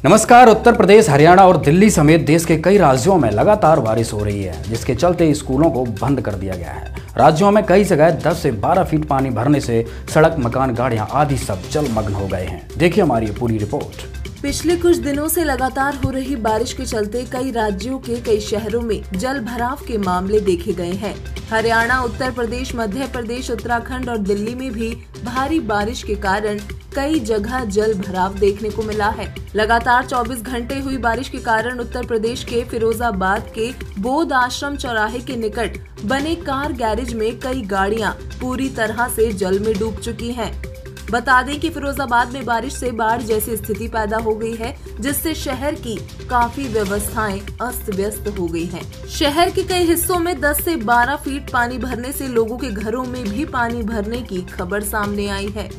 नमस्कार। उत्तर प्रदेश, हरियाणा और दिल्ली समेत देश के कई राज्यों में लगातार बारिश हो रही है, जिसके चलते स्कूलों को बंद कर दिया गया है। राज्यों में कई जगह 10 से 12 फीट पानी भरने से सड़क, मकान, गाड़ियां आदि सब जलमग्न हो गए हैं। देखिए हमारी पूरी रिपोर्ट। पिछले कुछ दिनों से लगातार हो रही बारिश के चलते कई राज्यों के कई शहरों में जल भराव के मामले देखे गए हैं। हरियाणा, उत्तर प्रदेश, मध्य प्रदेश, उत्तराखंड और दिल्ली में भी भारी बारिश के कारण कई जगह जल भराव देखने को मिला है। लगातार 24 घंटे हुई बारिश के कारण उत्तर प्रदेश के फिरोजाबाद के बोध आश्रम चौराहे के निकट बने कार गैरेज में कई गाड़ियां पूरी तरह से जल में डूब चुकी हैं। बता दें कि फिरोजाबाद में बारिश से बाढ़ जैसी स्थिति पैदा हो गई है, जिससे शहर की काफी व्यवस्थाएं अस्त व्यस्त हो गई हैं। शहर के कई हिस्सों में 10 से 12 फीट पानी भरने से लोगों के घरों में भी पानी भरने की खबर सामने आई है।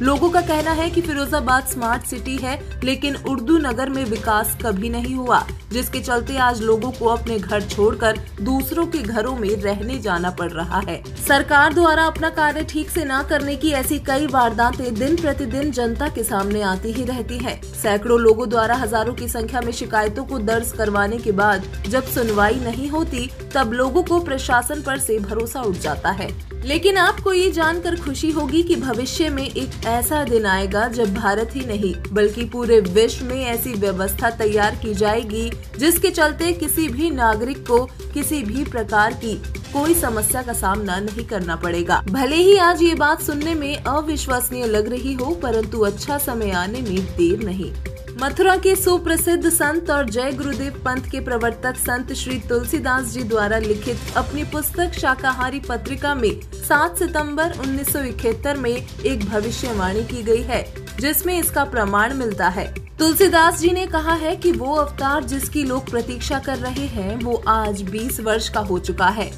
लोगों का कहना है कि फिरोजाबाद स्मार्ट सिटी है, लेकिन उर्दू नगर में विकास कभी नहीं हुआ, जिसके चलते आज लोगों को अपने घर छोड़कर दूसरों के घरों में रहने जाना पड़ रहा है। सरकार द्वारा अपना कार्य ठीक से न करने की ऐसी कई वारदातें दिन प्रतिदिन जनता के सामने आती ही रहती है। सैकड़ों लोगों द्वारा हजारों की संख्या में शिकायतों को दर्ज करवाने के बाद जब सुनवाई नहीं होती, तब लोगों को प्रशासन पर से भरोसा उठ जाता है। लेकिन आपको ये जानकर खुशी होगी कि भविष्य में एक ऐसा दिन आएगा जब भारत ही नहीं बल्कि पूरे विश्व में ऐसी व्यवस्था तैयार की जाएगी, जिसके चलते किसी भी नागरिक को किसी भी प्रकार की कोई समस्या का सामना नहीं करना पड़ेगा। भले ही आज ये बात सुनने में अविश्वसनीय लग रही हो, परंतु अच्छा समय आने में देर नहीं। मथुरा के सुप्रसिद्ध संत और जय गुरुदेव पंथ के प्रवर्तक संत श्री तुलसीदास जी द्वारा लिखित अपनी पुस्तक शाकाहारी पत्रिका में 7 सितंबर 1971 में एक भविष्यवाणी की गई है, जिसमें इसका प्रमाण मिलता है। तुलसीदास जी ने कहा है कि वो अवतार जिसकी लोग प्रतीक्षा कर रहे हैं, वो आज 20 वर्ष का हो चुका है।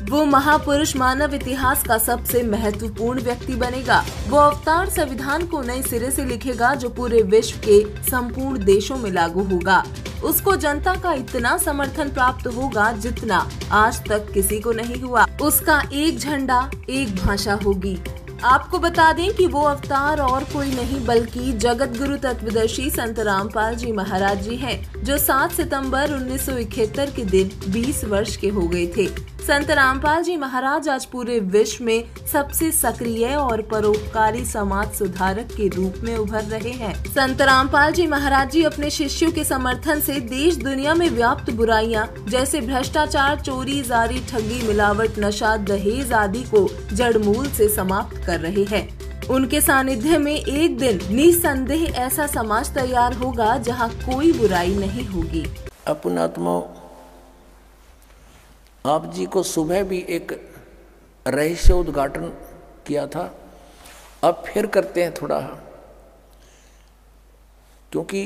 वो महापुरुष मानव इतिहास का सबसे महत्वपूर्ण व्यक्ति बनेगा। वो अवतार संविधान को नए सिरे से लिखेगा, जो पूरे विश्व के संपूर्ण देशों में लागू होगा। उसको जनता का इतना समर्थन प्राप्त होगा जितना आज तक किसी को नहीं हुआ। उसका एक झंडा, एक भाषा होगी। आपको बता दें कि वो अवतार और कोई नहीं बल्कि जगत गुरु तत्वदर्शी संत रामपाल जी महाराज जी हैं, जो 7 सितंबर 1971 के दिन 20 वर्ष के हो गए थे। संत रामपाल जी महाराज आज पूरे विश्व में सबसे सक्रिय और परोपकारी समाज सुधारक के रूप में उभर रहे हैं। संत रामपाल जी महाराज जी अपने शिष्यों के समर्थन से देश दुनिया में व्याप्त बुराइयां जैसे भ्रष्टाचार, चोरी, जारी, ठगी, मिलावट, नशा, दहेज आदि को जड़मूल से समाप्त कर रहे हैं। उनके सानिध्य में एक दिन निसंदेह ऐसा समाज तैयार होगा जहां कोई बुराई नहीं होगी। अपनात्मा आप जी को सुबह भी एक रहस्य उद्घाटन किया था, अब फिर करते हैं थोड़ा, क्योंकि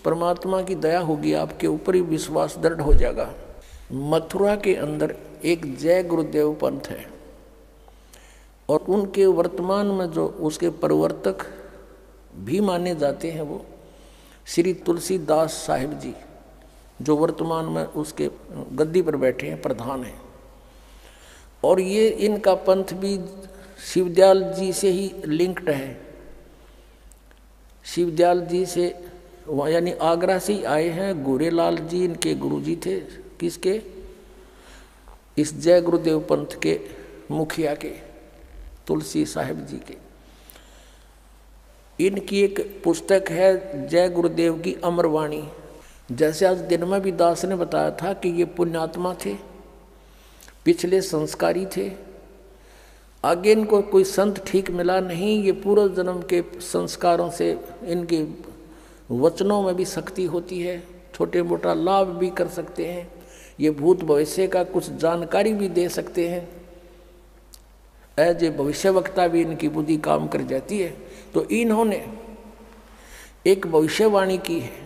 परमात्मा की दया होगी, आपके ऊपर ही विश्वास दृढ़ हो जाएगा। मथुरा के अंदर एक जय गुरुदेव पंथ है और उनके वर्तमान में जो उसके प्रवर्तक भी माने जाते हैं वो श्री तुलसीदास साहिब जी, जो वर्तमान में उसके गद्दी पर बैठे हैं, प्रधान हैं। और ये इनका पंथ भी शिवदयाल जी से ही लिंक्ड है। शिवदयाल जी से यानी आगरा से ही आए हैं। गोरेलाल जी इनके गुरुजी थे, किसके? इस जय गुरुदेव पंथ के मुखिया के, तुलसी साहिब जी के। इनकी एक पुस्तक है जय गुरुदेव की अमरवाणी। जैसे आज दिन में भी दास ने बताया था कि ये पुण्यात्मा थे, पिछले संस्कारी थे, आगे इनको कोई संत ठीक मिला नहीं। ये पूर्व जन्म के संस्कारों से इनके वचनों में भी शक्ति होती है, छोटे मोटा लाभ भी कर सकते हैं, ये भूत भविष्य का कुछ जानकारी भी दे सकते हैं। एज ए भविष्यवक्ता भी इनकी बुद्धि काम कर जाती है। तो इन्होंने एक भविष्यवाणी की है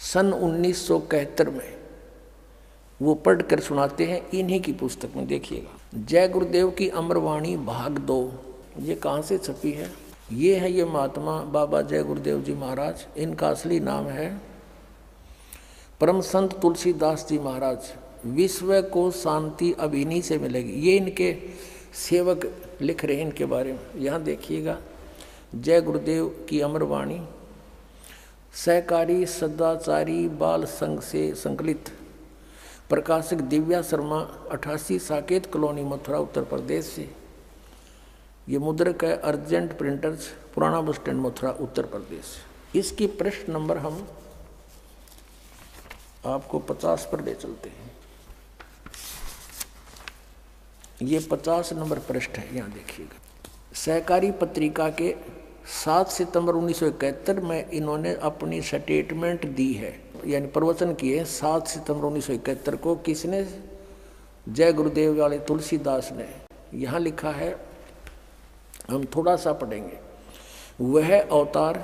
सन 1971 में, वो पढ़ कर सुनाते हैं इन्हीं की पुस्तक में। देखिएगा, जय गुरुदेव की अमरवाणी भाग 2। ये कहाँ से छपी है? ये है ये महात्मा बाबा जय गुरुदेव जी महाराज। इनका असली नाम है परम संत तुलसीदास जी महाराज। विश्व को शांति अब इन्हीं से मिलेगी। ये इनके सेवक लिख रहे हैं इनके बारे में। यहाँ देखिएगा, जय गुरुदेव की अमरवाणी सहकारी सदाचारी बाल संघ से संकलित। प्रकाशक दिव्या शर्मा, 88 साकेत कॉलोनी, मथुरा, उत्तर प्रदेश से। ये मुद्रक है अर्जेंट प्रिंटर्स, पुराना बस स्टैंड, मथुरा, उत्तर प्रदेश। इसकी पृष्ठ नंबर हम आपको 50 पर ले चलते हैं। ये 50 नंबर पृष्ठ है, यहाँ देखिएगा। सहकारी पत्रिका के 7 सितंबर 1971 में इन्होंने अपनी स्टेटमेंट दी है, यानी प्रवचन किए 7 सितंबर 1971 को। किसने? जय गुरुदेव वाले तुलसीदास ने। यहाँ लिखा है, हम थोड़ा सा पढ़ेंगे। वह अवतार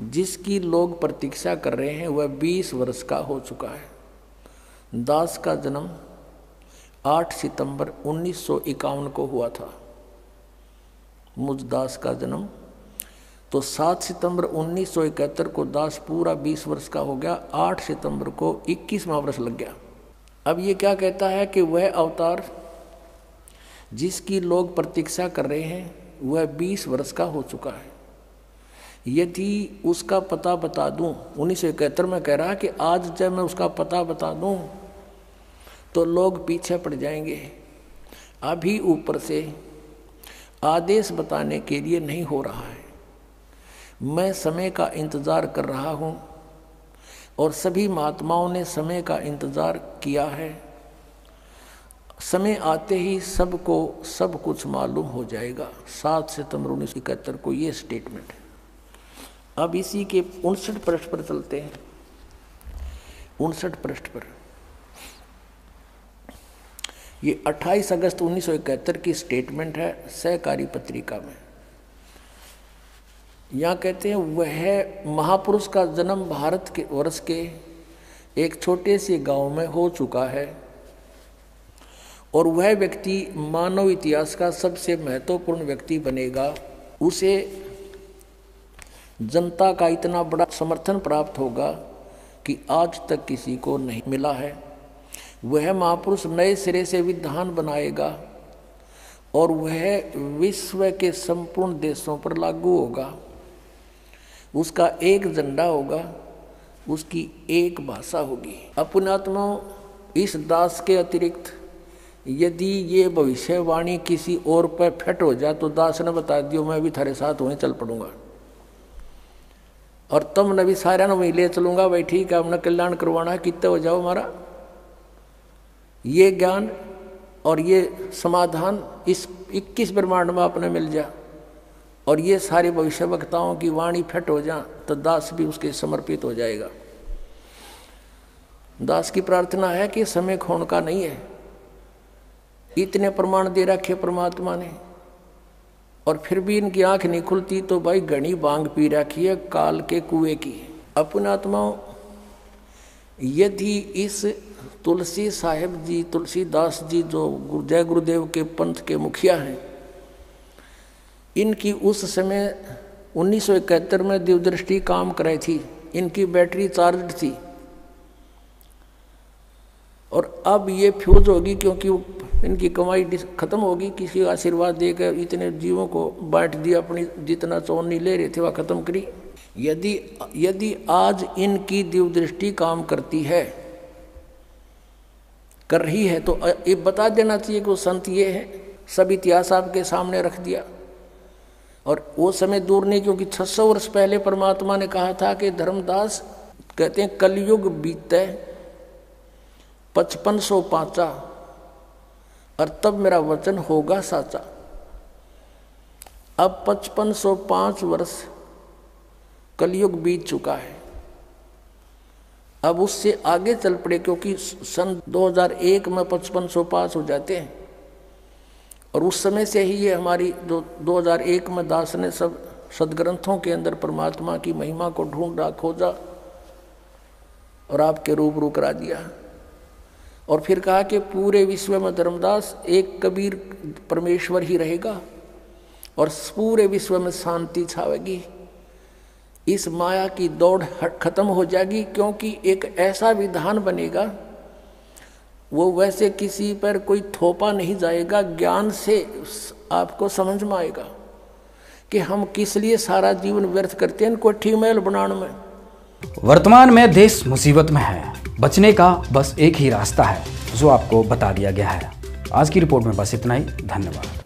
जिसकी लोग प्रतीक्षा कर रहे हैं वह 20 वर्ष का हो चुका है। दास का जन्म 8 सितंबर 1951 को हुआ था। मुझ दास का जन्म तो 7 सितंबर 1971 को दास पूरा 20 वर्ष का हो गया। 8 सितंबर को 21वां वर्ष लग गया। अब ये क्या कहता है कि वह अवतार जिसकी लोग प्रतीक्षा कर रहे हैं वह 20 वर्ष का हो चुका है। यदि उसका पता बता दूं, 1971 में कह रहा कि आज जब मैं उसका पता बता दूं तो लोग पीछे पड़ जाएंगे। अभी ऊपर से आदेश बताने के लिए नहीं हो रहा है। मैं समय का इंतज़ार कर रहा हूं और सभी महात्माओं ने समय का इंतज़ार किया है। समय आते ही सबको सब कुछ मालूम हो जाएगा। 7 सितंबर 1971 को ये स्टेटमेंट है। अब इसी के 59 पृष्ठ पर चलते हैं। 59 पृष्ठ पर ये 28 अगस्त 1971 की स्टेटमेंट है सहकारी पत्रिका में। यहाँ कहते हैं वह महापुरुष का जन्म भारत के वर्ष के एक छोटे से गांव में हो चुका है और वह व्यक्ति मानव इतिहास का सबसे महत्वपूर्ण व्यक्ति बनेगा। उसे जनता का इतना बड़ा समर्थन प्राप्त होगा कि आज तक किसी को नहीं मिला है। वह महापुरुष नए सिरे से विधान बनाएगा और वह विश्व के संपूर्ण देशों पर लागू होगा। उसका एक झंडा होगा, उसकी एक भाषा होगी। अपनात्मा इस दास के अतिरिक्त यदि ये भविष्यवाणी किसी और पर फिट हो जाए तो दास ने बता दियो मैं भी थारे साथ वहीं चल पड़ूंगा और तुम ने भी सारा ने वहीं ले चलूंगा। भाई ठीक है, हमने कल्याण करवाना है, कितने हो जाओ हमारा। ये ज्ञान और ये समाधान इस 21 ब्रह्मांड में अपने मिल जा और ये सारे भविष्य वक्ताओं की वाणी फिट हो जा तो दास भी उसके समर्पित हो जाएगा। दास की प्रार्थना है कि समय खोने का नहीं है। इतने प्रमाण दे रखे परमात्मा ने और फिर भी इनकी आंख नहीं खुलती तो भाई घनी बांग पी रखी है काल के कुएं की। अपनात्माओं, यदि इस तुलसी साहेब जी, तुलसीदास जी जो जय गुरुदेव के पंथ के मुखिया हैं, इनकी उस समय 1971 में दिव्यदृष्टि काम कराई थी, इनकी बैटरी चार्ज थी और अब ये फ्यूज होगी क्योंकि इनकी कमाई खत्म होगी। किसी का आशीर्वाद देकर इतने जीवों को बांट दिया, अपनी जितना चौनी ले रहे थे वह खत्म करी। यदि आज इनकी दिव्यदृष्टि काम करती है, कर रही है, तो ये बता देना चाहिए कि वो संत ये है। सब इतिहास आपके सामने रख दिया और वो समय दूर नहीं, क्योंकि 600 वर्ष पहले परमात्मा ने कहा था कि धर्मदास कहते हैं कलयुग बीते 5500 पाँचा और तब मेरा वचन होगा साचा। अब 5505 वर्ष कलयुग बीत चुका है। अब उससे आगे चल पड़े, क्योंकि सन 2001 में 5505 हो जाते हैं और उस समय से ही ये हमारी जो 2001 में दास ने सब सदग्रंथों के अंदर परमात्मा की महिमा को ढूंढा, खोजा और आपके रूबरू करा दिया। और फिर कहा कि पूरे विश्व में धर्मदास एक कबीर परमेश्वर ही रहेगा और पूरे विश्व में शांति छावेगी। इस माया की दौड़ खत्म हो जाएगी, क्योंकि एक ऐसा विधान बनेगा वो वैसे किसी पर कोई थोपा नहीं जाएगा, ज्ञान से आपको समझ में आएगा कि हम किस लिए सारा जीवन व्यर्थ करते हैं कोठी महल बनाने में। वर्तमान में देश मुसीबत में है, बचने का बस एक ही रास्ता है जो आपको बता दिया गया है। आज की रिपोर्ट में बस इतना ही। धन्यवाद।